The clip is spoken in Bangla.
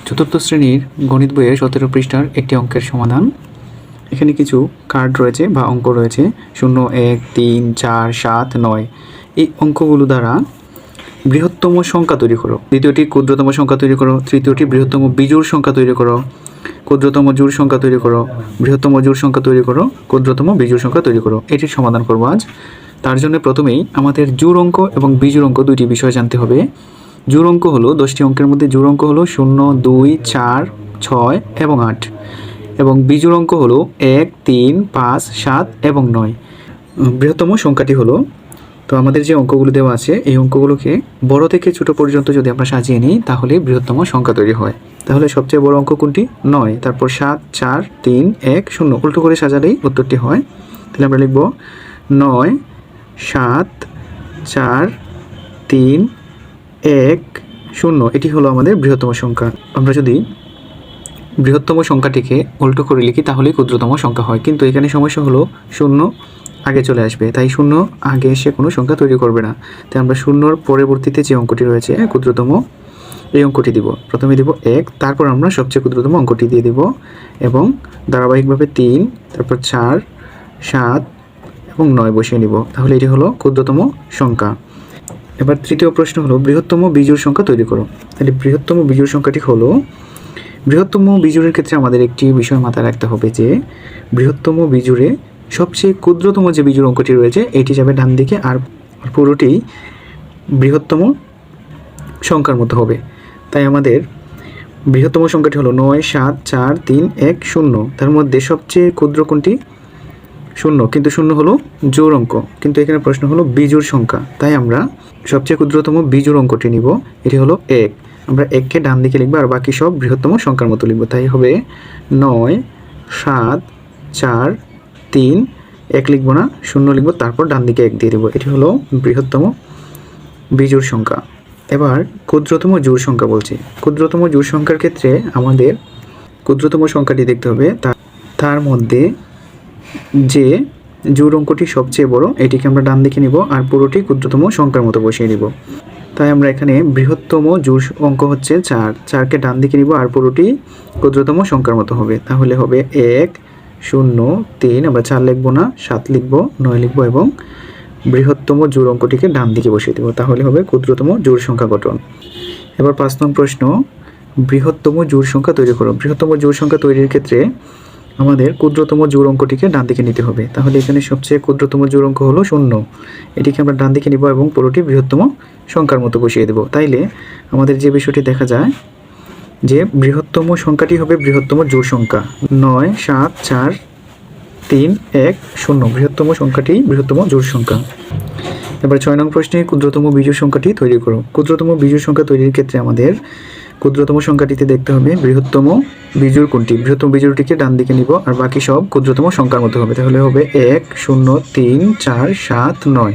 চতুর্থ শ্রেণীর গণিত বইয়ের 17 পৃষ্ঠার একটি অঙ্কের সমাধান। এখানে কিছু কার্ড রয়েছে বা অঙ্ক রয়েছে 0, 1, 3, 4, 7, 9। এই অঙ্কগুলো দ্বারা বৃহত্তম সংখ্যা তৈরি করো। দ্বিতীয়টি ক্ষুদ্রতম সংখ্যা তৈরি করো। তৃতীয়টি বৃহত্তম বিজোড় সংখ্যা তৈরি করো। ক্ষুদ্রতম জোড় সংখ্যা তৈরি করো। বৃহত্তম জোড় সংখ্যা তৈরি করো। ক্ষুদ্রতম বিজোড় সংখ্যা তৈরি করো। এটির সমাধান করব আজ। তার জন্য প্রথমেই আমাদের জোড় অঙ্ক এবং বিজোড় অঙ্ক দুইটি বিষয় জানতে হবে। জোড় অঙ্ক হলো 10টি অঙ্কের মধ্যে জোড় অঙ্ক হলো 0, 2, 4, 6 এবং 8 এবং বিজোড় অঙ্ক হলো 1, 3, 5, 7 এবং 9। বৃহত্তম সংখ্যাটি হলো, তো আমাদের যে অঙ্কগুলো দেওয়া আছে এই অঙ্কগুলোকে বড় থেকে ছোট পর্যন্ত যদি আমরা সাজিয়ে নিই তাহলে বৃহত্তম সংখ্যা তৈরি হয়। তাহলে সবচেয়ে বড় অঙ্ক কোনটি? 9, তারপর 7, 4, 3, 1, 0 উল্টো করে সাজালেই উত্তরটি হয়। তাহলে আমরা লিখব 9, 7, 4, 3, 1, 0। এটি হলো আমাদের বৃহত্তম সংখ্যা। আমরা যদি বৃহত্তম সংখ্যাটিকে উল্টো করে লিখি তাহলেই ক্ষুদ্রতম সংখ্যা হয়, কিন্তু এখানে সমস্যা হলো 0 আগে চলে আসবে, তাই 0 আগে এসে কোনো সংখ্যা তৈরি করবে না। তাই আমরা 0-র পরবর্তীতে যে অঙ্কটি রয়েছে ক্ষুদ্রতম, এই অঙ্কটি দিব। প্রথমে দিব 1, তারপর আমরা সবচেয়ে ক্ষুদ্রতম অঙ্কটি দিয়ে দিব এবং ধারাবাহিকভাবে 3, তারপর 4, 7 এবং 9 বসিয়ে নিব। তাহলে এটি হলো ক্ষুদ্রতম সংখ্যা। এবার তৃতীয় প্রশ্ন হলো বৃহত্তম বিজোড় সংখ্যা তৈরি করো। তাহলে বৃহত্তম বিজোড় সংখ্যাটি হলো, বৃহত্তম বিজোড়ের ক্ষেত্রে আমাদের একটি বিষয় মাথায় রাখতে হবে যে বৃহত্তম বিজোড়ে সবচেয়ে ক্ষুদ্রতম যে বিজোড় অঙ্কটি রয়েছে এটি যাবে ডান দিকে, আর পুরোটি বৃহত্তম সংখ্যার মতো হবে। তাই আমাদের বৃহত্তম সংখ্যাটি হলো 9, 7, 4, 3, 1, 0। তার মধ্যে সবচেয়ে ক্ষুদ্র কোনটি? 0, কিন্তু 0 হলো জোড় অঙ্ক, কিন্তু এখানে প্রশ্ন হলো বিজোড় সংখ্যা। তাই আমরা সবচেয়ে ক্ষুদ্রতম বিজোড় অঙ্কটি নিব, এটি হলো 1। আমরা 1কে ডান দিকে লিখবো আর বাকি সব বৃহত্তম সংখ্যার মতো লিখবো। তাই হবে 9, 7, 4, 3, 1 লিখবো না, 0 লিখবো, তারপর ডান দিকে 1 দিয়ে দেবো। এটি হলো বৃহত্তম বিজোড় সংখ্যা। এবার ক্ষুদ্রতম জোড় সংখ্যা বলছি। ক্ষুদ্রতম জোড় সংখ্যার ক্ষেত্রে আমাদের ক্ষুদ্রতম সংখ্যাটি দেখতে হবে, তার মধ্যে যে জোড় অঙ্কটি সবচেয়ে বড় এটিকে আমরা ডান দিকে নিব আর পুরোটি ক্ষুদ্রতম সংখ্যার মতো বসিয়ে নিব। তাই আমরা এখানে বৃহত্তম জোড় অঙ্ক হচ্ছে 4, 4কে ডান দিকে নিব আর পুরোটি ক্ষুদ্রতম সংখ্যার মতো হবে। তাহলে হবে 1, 0, 3, আমরা 4 লিখবো না, 7 লিখবো, 9 লিখবো এবং বৃহত্তম জোড় অঙ্কটিকে ডান দিকে বসিয়ে দেবো। তাহলে হবে ক্ষুদ্রতম জোড় সংখ্যা গঠন। এবার 5 নং প্রশ্ন, বৃহত্তম জোড় সংখ্যা তৈরি করো। বৃহত্তম জোড় সংখ্যা তৈরির ক্ষেত্রে আমাদের ক্ষুদ্রতম জোড় অঙ্কটিকে ডান দিকে নিতে হবে। তাহলে এখানে সবচেয়ে ক্ষুদ্রতম জোড় অঙ্ক হলো 0, এটিকে আমরা ডান দিকে নিব এবং পুরোটি বৃহত্তম সংখ্যার মতো বসিয়ে দেব। তাইলে আমাদের যে বিষয়টি দেখা যায় যে বৃহত্তম সংখ্যাটি হবে বৃহত্তম জোড় সংখ্যা 9, 7, 4, 3, 1, 0। বৃহত্তম সংখ্যাটি বৃহত্তম জোড় সংখ্যা। এবার 6 নং প্রশ্নে ক্ষুদ্রতম বিজোড় সংখ্যাটি তৈরি করো। ক্ষুদ্রতম বিজোড় সংখ্যা তৈরির ক্ষেত্রে আমাদের ক্ষুদ্রতম সংখ্যাটিতে দেখতে হবে বৃহত্তম বিজোড় কোনটি। বৃহত্তম বিজোড়টিকে ডান দিকে নিব আর বাকি সব ক্ষুদ্রতম সংখ্যার মতো হবে। তাহলে হবে 1, 0, 3, 4, 7, 9।